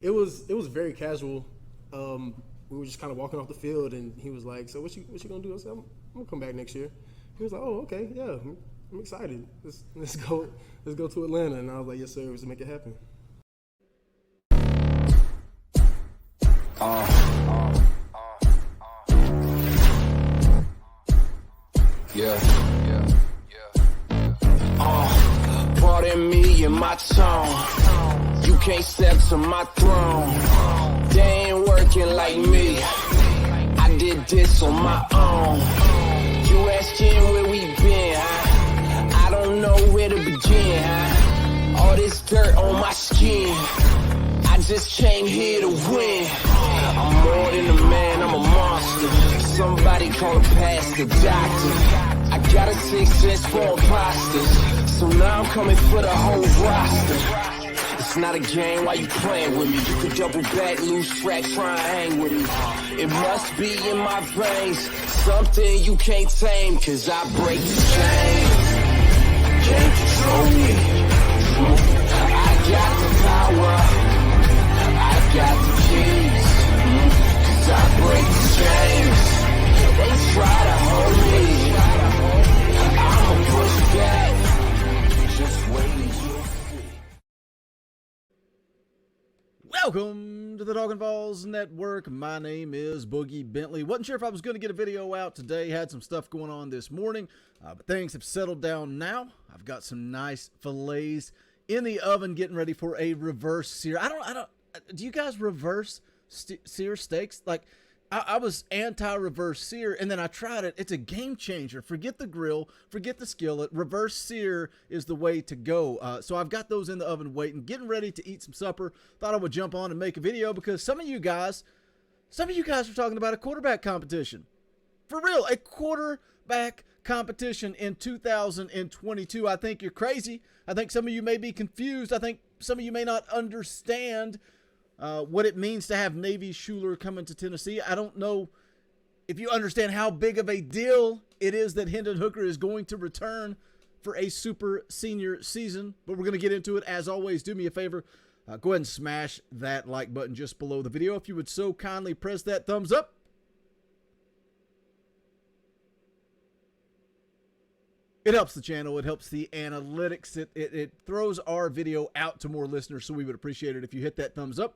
It was very casual. We were just kind of walking off the field, and he was like, "So what you gonna do?" I said, "I'm gonna come back next year." He was like, "Oh, okay, yeah, I'm excited. Let's go to Atlanta." And I was like, "Yes, sir. Let's make it happen." Yeah. Pardon me and my tone. You can't step to my throne. They ain't working like me. I did this on my own. You asking where we been, huh? I don't know where to begin, huh? All this dirt on my skin. I just came here to win. I'm more than a man, I'm a monster. Somebody call a pastor, doctor. I got a 6 sense for imposters. So now I'm coming for the whole roster. It's not a game, why you playing with me? You could double back, lose track, try and hang with me. It must be in my veins, something you can't tame, cause I break the chains. Can't control me. I got the power, I got the keys, cause I break the chains. They try to hold me, I'ma push back, just wait and you'll see. Welcome to the Talkin VAWLS Network. My name is Boogie Bentley. Wasn't sure if I was going to get a video out today. Had some stuff going on this morning, but things have settled down now. I've got some nice fillets in the oven getting ready for a reverse sear. Do you guys reverse sear steaks? Like, I was anti-reverse sear, and then I tried it. It's a game changer. Forget the grill, forget the skillet. Reverse sear is the way to go. So I've got those in the oven waiting, getting ready to eat some supper. Thought I would jump on and make a video because some of you guys were talking about a quarterback competition. For real, a quarterback competition in 2022. I think you're crazy. I think some of you may be confused. I think some of you may not understand what it means to have Navy Schuler coming to Tennessee. I don't know if you understand how big of a deal it is that Hendon Hooker is going to return for a super senior season, but we're going to get into it. As always, do me a favor, go ahead and smash that like button just below the video. If you would so kindly press that thumbs up. It helps the channel. It helps the analytics. It throws our video out to more listeners, so we would appreciate it if you hit that thumbs up.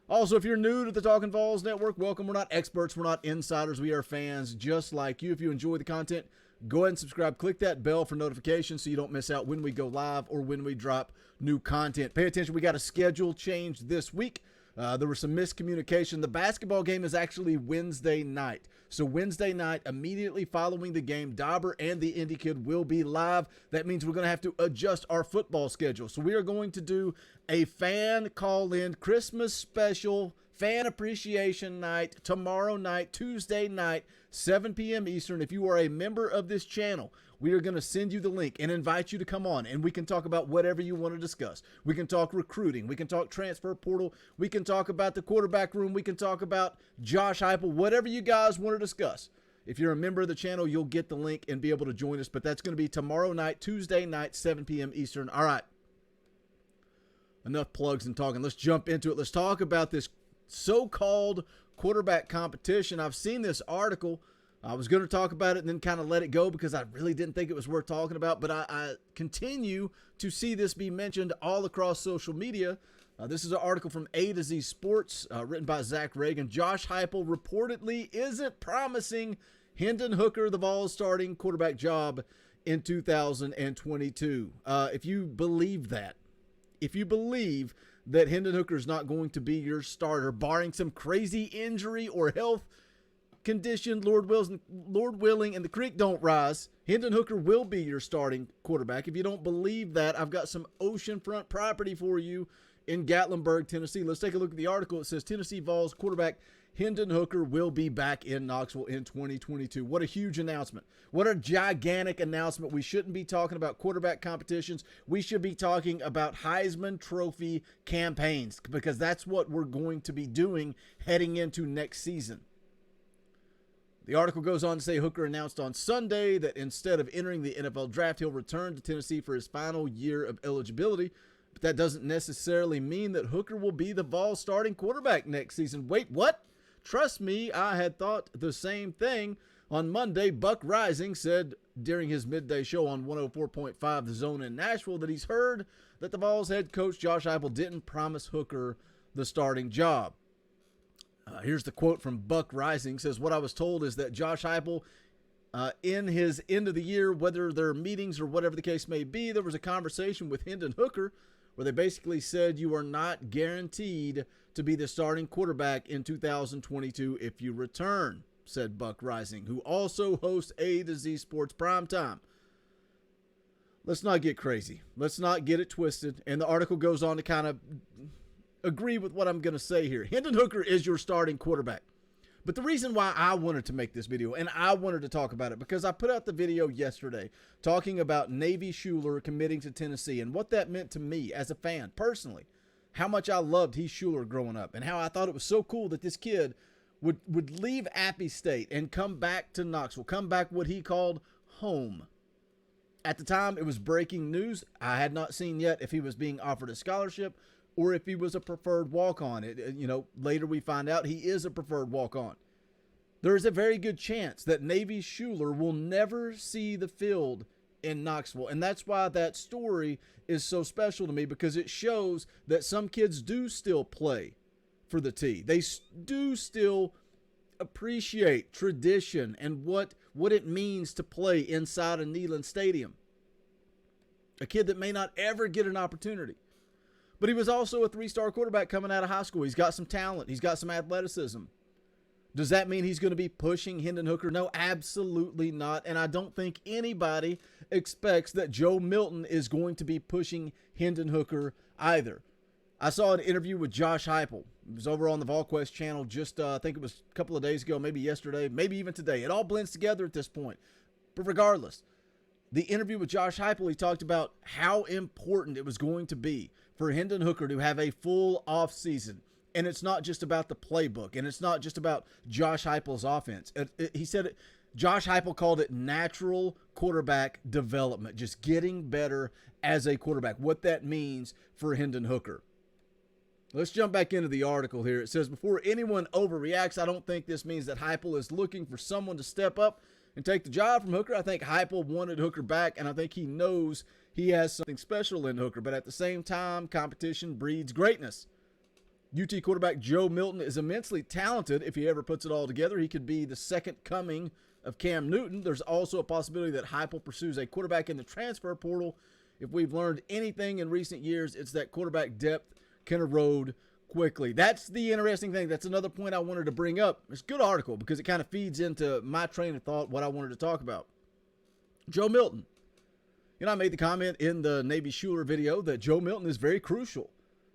Also, if you're new to the Talkin VAWLS Network, welcome. We're not experts. We're not insiders. We are fans just like you. If you enjoy the content, go ahead and subscribe. Click that bell for notifications so you don't miss out when we go live or when we drop new content. Pay attention. We got a schedule change this week. There was some miscommunication. The basketball game is actually Wednesday night. So Wednesday night, immediately following the game, Dauber and the Indy Kid will be live. That means we're going to have to adjust our football schedule. So we are going to do a fan call-in Christmas special fan appreciation night tomorrow night, Tuesday night, 7 p.m. Eastern. If you are a member of this channel, we are going to send you the link and invite you to come on, and we can talk about whatever you want to discuss. We can talk recruiting. We can talk transfer portal. We can talk about the quarterback room. We can talk about Josh Heupel, whatever you guys want to discuss. If you're a member of the channel, you'll get the link and be able to join us, but that's going to be tomorrow night, Tuesday night, 7 p.m. Eastern. All right. Enough plugs and talking. Let's jump into it. Let's talk about this so-called quarterback competition. I've seen this article. I was going to talk about it and then kind of let it go because I really didn't think it was worth talking about, but I continue to see this be mentioned all across social media. This is an article from A to Z Sports, written by Zach Reagan. Josh Heupel reportedly isn't promising Hendon Hooker the VAWLS starting quarterback job in 2022. If you believe that, Hendon Hooker is not going to be your starter, barring some crazy injury or health condition, Lord willing, and the creek don't rise, Hendon Hooker will be your starting quarterback. If you don't believe that, I've got some oceanfront property for you in Gatlinburg, Tennessee. Let's take a look at the article. It says Tennessee VAWLS quarterback Hendon Hooker will be back in Knoxville in 2022. What a huge announcement. What a gigantic announcement. We shouldn't be talking about quarterback competitions. We should be talking about Heisman Trophy campaigns because that's what we're going to be doing heading into next season. The article goes on to say Hooker announced on Sunday that instead of entering the NFL draft, he'll return to Tennessee for his final year of eligibility. But that doesn't necessarily mean that Hooker will be the VAWLS starting quarterback next season. Wait, what? Trust me, I had thought the same thing. On Monday, Buck Rising said during his midday show on 104.5 The Zone in Nashville that he's heard that the VAWLS head coach Josh Heupel didn't promise Hooker the starting job. Here's the quote from Buck Rising. Says, what I was told is that Josh Heupel, in his end of the year, whether they're meetings or whatever the case may be, there was a conversation with Hendon Hooker where they basically said you are not guaranteed to be the starting quarterback in 2022 if you return, said Buck Rising, who also hosts A to Z Sports Primetime. Let's not get crazy. Let's not get it twisted. And the article goes on to kind of agree with what I'm going to say here. Hendon Hooker is your starting quarterback. But the reason why I wanted to make this video, and I wanted to talk about it, because I put out the video yesterday talking about Navy Schuler committing to Tennessee and what that meant to me as a fan, personally. How much I loved Heath Schuler growing up and how I thought it was so cool that this kid would leave Appy State and come back to Knoxville, come back what he called home. At the time, it was breaking news. I had not seen yet if he was being offered a scholarship or if he was a preferred walk-on. Later we find out he is a preferred walk-on. There is a very good chance that Navy Schuler will never see the field in Knoxville. And that's why that story is so special to me, because it shows that some kids do still play for the T. They do still appreciate tradition and what it means to play inside a Neyland Stadium. A kid that may not ever get an opportunity. But he was also a 3-star quarterback coming out of high school. He's got some talent. He's got some athleticism. Does that mean he's going to be pushing Hendon Hooker? No, absolutely not. And I don't think anybody expects that Joe Milton is going to be pushing Hendon Hooker either. I saw an interview with Josh Heupel. It was over on the VolQuest channel just, I think it was a couple of days ago, maybe yesterday, maybe even today. It all blends together at this point. But regardless, the interview with Josh Heupel, he talked about how important it was going to be for Hendon Hooker to have a full offseason. And it's not just about the playbook, and it's not just about Josh Heupel's offense. He said Josh Heupel called it natural quarterback development, just getting better as a quarterback, what that means for Hendon Hooker. Let's jump back into the article here. It says, before anyone overreacts, I don't think this means that Heupel is looking for someone to step up and take the job from Hooker. I think Heupel wanted Hooker back, and I think he knows he has something special in Hooker. But at the same time, competition breeds greatness. UT quarterback Joe Milton is immensely talented. If he ever puts it all together, he could be the second coming of Cam Newton. There's also a possibility that Heupel pursues a quarterback in the transfer portal. If we've learned anything in recent years, it's that quarterback depth can erode quickly. That's the interesting thing. That's another point I wanted to bring up. It's a good article because it kind of feeds into my train of thought, what I wanted to talk about. Joe Milton. I made the comment in the Navy Schuler video that Joe Milton is very crucial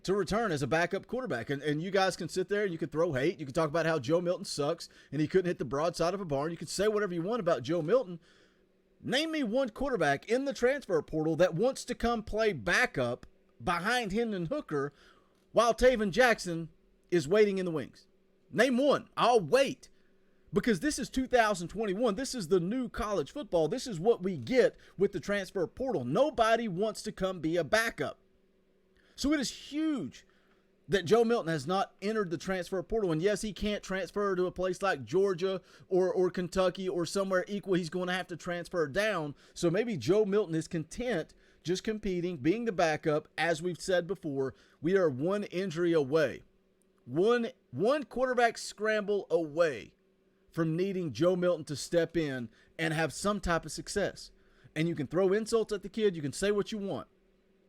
to return as a backup quarterback. And you guys can sit there and you can throw hate. You can talk about how Joe Milton sucks and he couldn't hit the broadside of a barn. You can say whatever you want about Joe Milton. Name me one quarterback in the transfer portal that wants to come play backup behind Hendon Hooker while Taven Jackson is waiting in the wings. Name one. I'll wait. Because this is 2021. This is the new college football. This is what we get with the transfer portal. Nobody wants to come be a backup. So it is huge that Joe Milton has not entered the transfer portal. And yes, he can't transfer to a place like Georgia or Kentucky or somewhere equal. He's going to have to transfer down. So maybe Joe Milton is content just competing, being the backup. As we've said before, we are one injury away. One quarterback scramble away from needing Joe Milton to step in and have some type of success. And you can throw insults at the kid. You can say what you want.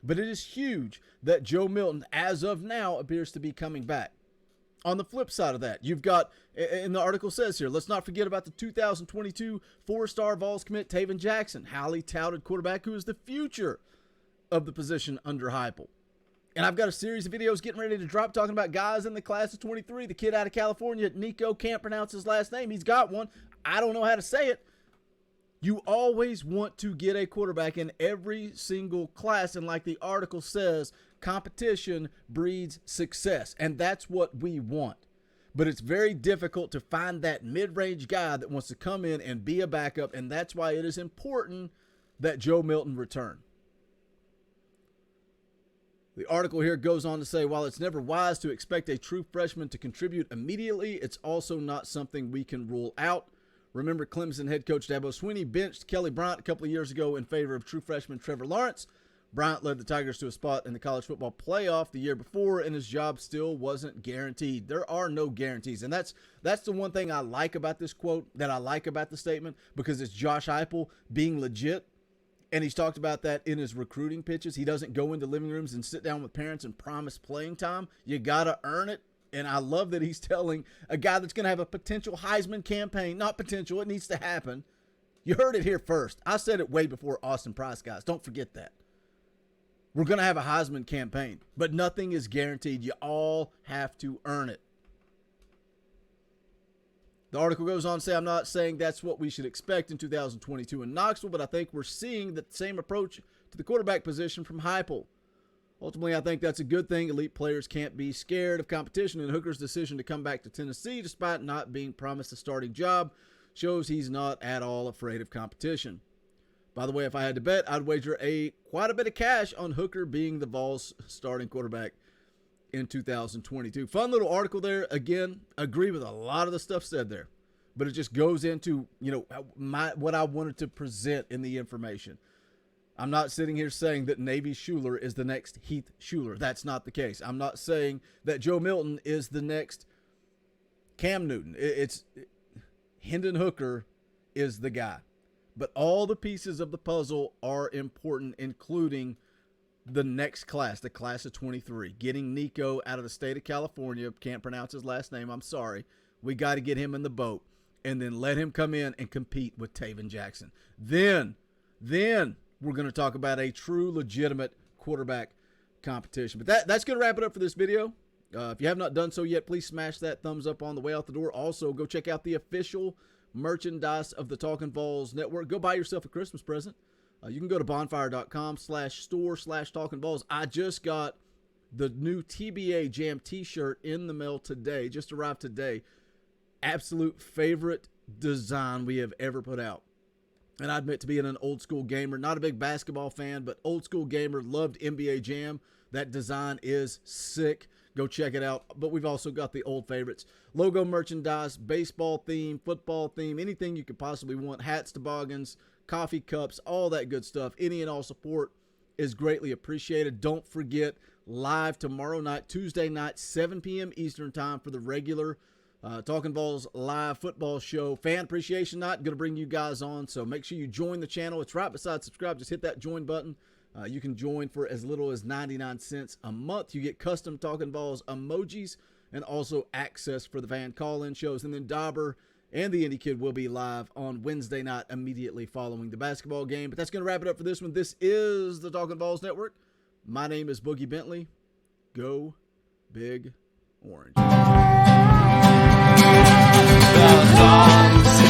But it is huge that Joe Milton, as of now, appears to be coming back. On the flip side of that, you've got, and the article says here, let's not forget about the 2022 4-star VAWLS commit Taven Jackson, highly touted quarterback who is the future of the position under Heupel. And I've got a series of videos getting ready to drop talking about guys in the class of 23. The kid out of California, Nico, can't pronounce his last name. He's got one. I don't know how to say it. You always want to get a quarterback in every single class. And like the article says, competition breeds success. And that's what we want. But it's very difficult to find that mid-range guy that wants to come in and be a backup. And that's why it is important that Joe Milton return. The article here goes on to say, while it's never wise to expect a true freshman to contribute immediately, it's also not something we can rule out. Remember, Clemson head coach Dabo Swinney benched Kelly Bryant a couple of years ago in favor of true freshman Trevor Lawrence. Bryant led the Tigers to a spot in the college football playoff the year before, and his job still wasn't guaranteed. There are no guarantees, and that's the one thing I like about this quote, that I like about the statement, because it's Josh Heupel being legit. And he's talked about that in his recruiting pitches. He doesn't go into living rooms and sit down with parents and promise playing time. You got to earn it. And I love that he's telling a guy that's going to have a potential Heisman campaign, not potential, it needs to happen. You heard it here first. I said it way before Austin Price, guys. Don't forget that. We're going to have a Heisman campaign, but nothing is guaranteed. You all have to earn it. The article goes on to say, I'm not saying that's what we should expect in 2022 in Knoxville, but I think we're seeing the same approach to the quarterback position from Heupel. Ultimately, I think that's a good thing. Elite players can't be scared of competition, and Hooker's decision to come back to Tennessee despite not being promised a starting job shows he's not at all afraid of competition. By the way, if I had to bet, I'd wager quite a bit of cash on Hooker being the VAWLS starting quarterback in 2022. Fun little article there. Again, agree with a lot of the stuff said there, but it just goes into, what I wanted to present in the information. I'm not sitting here saying that Navy Schuler is the next Heath Schuler. That's not the case. I'm not saying that Joe Milton is the next Cam Newton. It's Hendon Hooker is the guy. But all the pieces of the puzzle are important, including the next class, the class of 23. Getting Nico out of the state of California. Can't pronounce his last name. I'm sorry. We got to get him in the boat. And then let him come in and compete with Taven Jackson. Then we're going to talk about a true, legitimate quarterback competition. But that's going to wrap it up for this video. If you have not done so yet, please smash that thumbs up on the way out the door. Also, go check out the official merchandise of the Talkin' VAWLS Network. Go buy yourself a Christmas present. You can go to bonfire.com/store/TalkinVaults. I just got the new TBA Jam t-shirt in the mail today. Just arrived today. Absolute favorite design we have ever put out. And I admit to being an old school gamer, not a big basketball fan, but old school gamer, loved NBA Jam. That design is sick. Go check it out. But we've also got the old favorites. Logo merchandise, baseball theme, football theme, anything you could possibly want. Hats, toboggans, coffee cups, all that good stuff. Any and all support is greatly appreciated. Don't forget, live tomorrow night, Tuesday night, 7 p.m. Eastern time for the regular Talkin' VAWLS live football show. Fan appreciation night, going to bring you guys on, so make sure you join the channel. It's right beside subscribe. Just hit that join button. You can join for as little as 99 cents a month. You get custom Talkin' VAWLS emojis and also access for the fan call-in shows. And then Dauber and the Indie Kid will be live on Wednesday night immediately following the basketball game. But that's going to wrap it up for this one. This is the Talkin' VAWLS Network. My name is Boogie Bentley. Go Big Orange. The thoughts